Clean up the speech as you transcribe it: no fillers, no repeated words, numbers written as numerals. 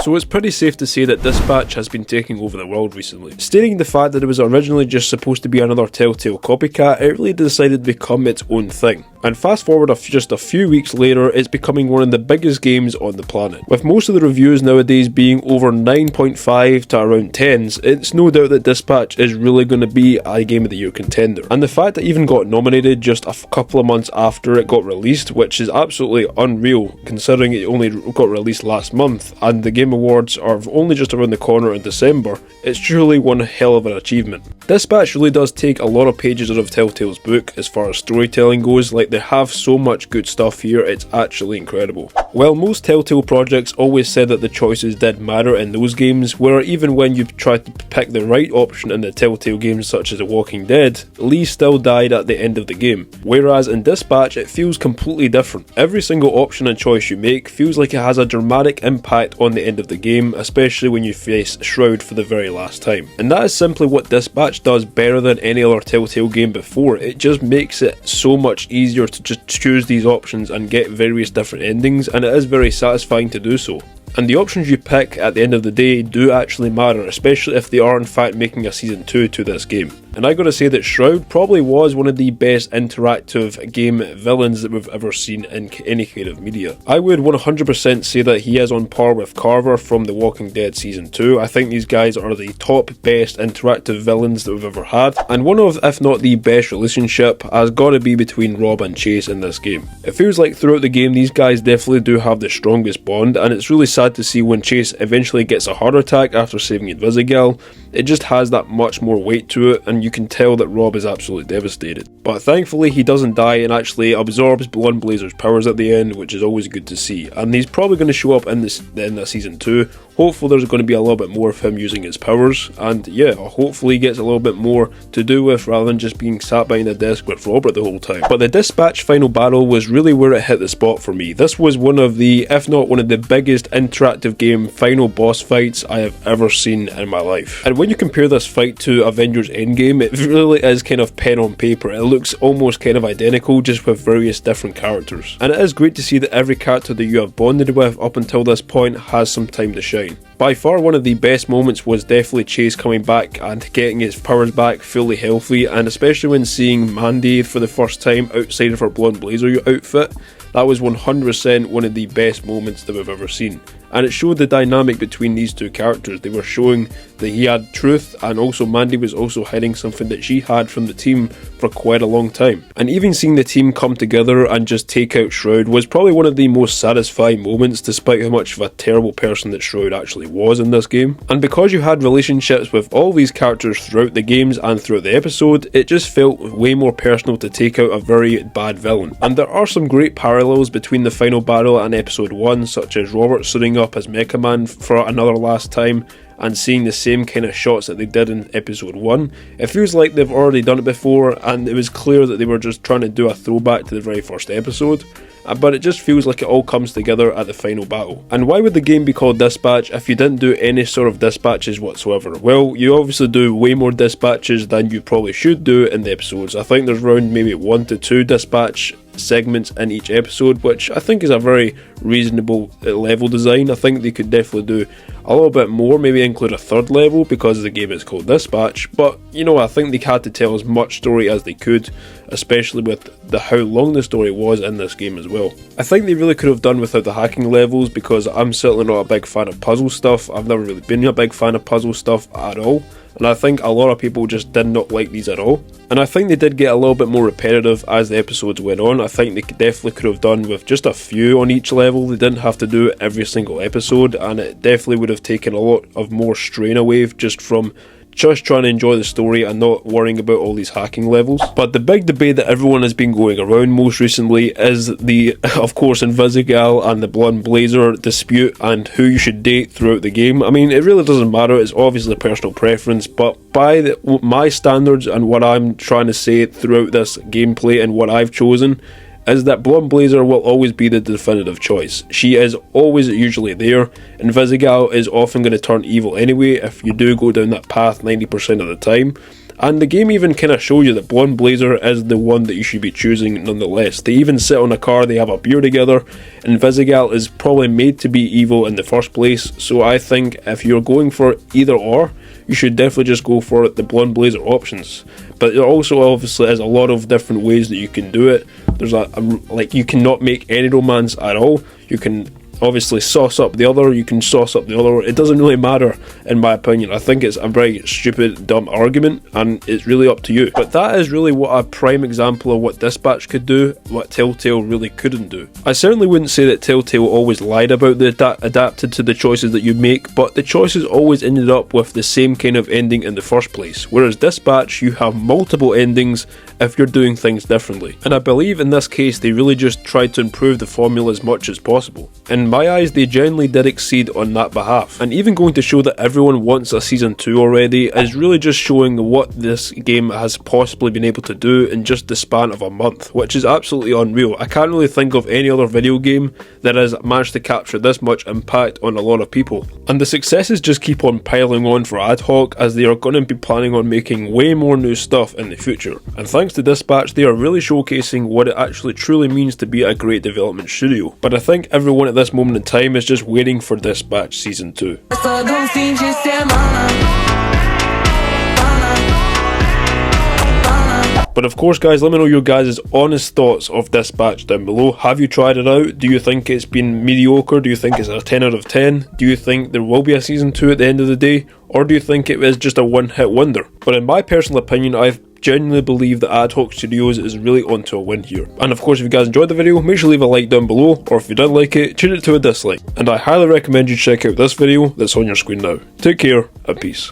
So it's pretty safe to say that Dispatch has been taking over the world recently. Stating the fact that it was originally just supposed to be another Telltale copycat, it really decided to become its own thing. And fast forward just a few weeks later, it's becoming one of the biggest games on the planet. With most of the reviews nowadays being over 9.5 to around 10s, it's no doubt that Dispatch is really going to be a Game of the Year contender. And the fact that it even got nominated just a couple of months after it got released, which is absolutely unreal considering it only got released last month, and the Game Awards are only just around the corner in December, it's truly one hell of an achievement. Dispatch really does take a lot of pages out of Telltale's book as far as storytelling goes. Like, they have so much good stuff here, it's actually incredible. While most Telltale projects always said that the choices did matter in those games, where even when you tried to pick the right option in the Telltale games such as The Walking Dead, Lee still died at the end of the game. Whereas in Dispatch it feels completely different. Every single option and choice you make feels like it has a dramatic impact on the end of the game, especially when you face Shroud for the very last time. And that is simply what Dispatch does better than any other Telltale game before. It just makes it so much easier to just choose these options and get various different endings, and it is very satisfying to do so. And the options you pick at the end of the day do actually matter, especially if they are in fact making a Season 2 to this game. And I gotta say that Shroud probably was one of the best interactive game villains that we've ever seen in any kind of media. I would 100% say that he is on par with Carver from The Walking Dead Season 2. I think these guys are the top best interactive villains that we've ever had, and one of, if not the best relationship, has gotta be between Rob and Chase in this game. It feels like throughout the game these guys definitely do have the strongest bond, and it's really sad to see when Chase eventually gets a heart attack after saving Invisigal. It just has that much more weight to it, and you can tell that Rob is absolutely devastated. But thankfully he doesn't die and actually absorbs Blazer's powers at the end, which is always good to see. And he's probably going to show up in this Season 2. Hopefully there's going to be a little bit more of him using his powers, and yeah, hopefully he gets a little bit more to do with rather than just being sat behind a desk with Robert the whole time. But the Dispatch final battle was really where it hit the spot for me. This was one of the, if not one of the biggest interactive game final boss fights I have ever seen in my life. And when you compare this fight to Avengers Endgame, it really is kind of pen on paper. It looks almost kind of identical, just with various different characters. And it is great to see that every character that you have bonded with up until this point has some time to shine. By far one of the best moments was definitely Chase coming back and getting his powers back fully healthy, and especially when seeing Mandy for the first time outside of her blonde blazer outfit. That was 100% one of the best moments that we've ever seen. And it showed the dynamic between these two characters. They were showing that he had truth, and also Mandy was also hiding something that she had from the team for quite a long time. And even seeing the team come together and just take out Shroud was probably one of the most satisfying moments, despite how much of a terrible person that Shroud actually was in this game. And because you had relationships with all these characters throughout the games and throughout the episode, it just felt way more personal to take out a very bad villain. And there are some great parallels between the final battle and episode 1, such as Robert suiting up as Mecha Man for another last time and seeing the same kind of shots that they did in episode 1. It feels like they've already done it before, and it was clear that they were just trying to do a throwback to the very first episode. But it just feels like it all comes together at the final battle. And why would the game be called Dispatch if you didn't do any sort of dispatches whatsoever? Well, you obviously do way more dispatches than you probably should do in the episodes. I think there's around maybe 1 to 2 dispatch segments in each episode, which I think is a very reasonable level design. I think they could definitely do a little bit more, maybe include a 3rd level because the game is called Dispatch. But you know, I think they had to tell as much story as they could, especially with how long the story was in this game as well. I think they really could have done without the hacking levels, because I'm certainly not a big fan of puzzle stuff. I've never really been a big fan of puzzle stuff at all, and I think a lot of people just did not like these at all. And I think they did get a little bit more repetitive as the episodes went on. I think they definitely could have done with just a few on each level. They didn't have to do it every single episode, and it definitely would have taken a lot of more strain away just from just trying to enjoy the story and not worrying about all these hacking levels. But the big debate that everyone has been going around most recently is the, of course, Invisigal and the Blonde Blazer dispute and who you should date throughout the game. I mean, it really doesn't matter, it's obviously personal preference, but by my standards and what I'm trying to say throughout this gameplay and what I've chosen, is that Blonde Blazer will always be the definitive choice. She is always usually there. Invisigal is often going to turn evil anyway if you do go down that path 90% of the time. And the game even kind of shows you that Blonde Blazer is the one that you should be choosing nonetheless. They even sit on a car, they have a beer together, and Visigal is probably made to be evil in the first place, so I think if you're going for either or, you should definitely just go for the Blonde Blazer options. But there also obviously is a lot of different ways that you can do it. There's like, you cannot make any romance at all. You can obviously sauce up the other, you can sauce up the other. It doesn't really matter, in my opinion. I think it's a very stupid, dumb argument, and it's really up to you. But that is really what a prime example of what Dispatch could do, what Telltale really couldn't do. I certainly wouldn't say that Telltale always lied about the adapted to the choices that you make, but the choices always ended up with the same kind of ending in the first place. Whereas Dispatch, you have multiple endings if you're doing things differently. And I believe in this case they really just tried to improve the formula as much as possible. In my eyes, they genuinely did exceed on that behalf. And even going to show that everyone wants a season 2 already is really just showing what this game has possibly been able to do in just the span of a month, which is absolutely unreal. I can't really think of any other video game that has managed to capture this much impact on a lot of people. And the successes just keep on piling on for AdHoc, as they are going to be planning on making way more new stuff in the future. And thanks to Dispatch, they are really showcasing what it actually truly means to be a great development studio. But I think everyone at this moment in time is just waiting for Dispatch Season 2. But of course guys, let me know your guys' honest thoughts of Dispatch down below. Have you tried it out? Do you think it's been mediocre? Do you think it's a 10 out of 10? Do you think there will be a Season 2 at the end of the day? Or do you think it is just a one-hit wonder? But in my personal opinion, I genuinely believe that AdHoc Studios is really onto a win here. And of course, if you guys enjoyed the video, make sure to leave a like down below, or if you didn't like it, change it to a dislike. And I highly recommend you check out this video that's on your screen now. Take care, and peace.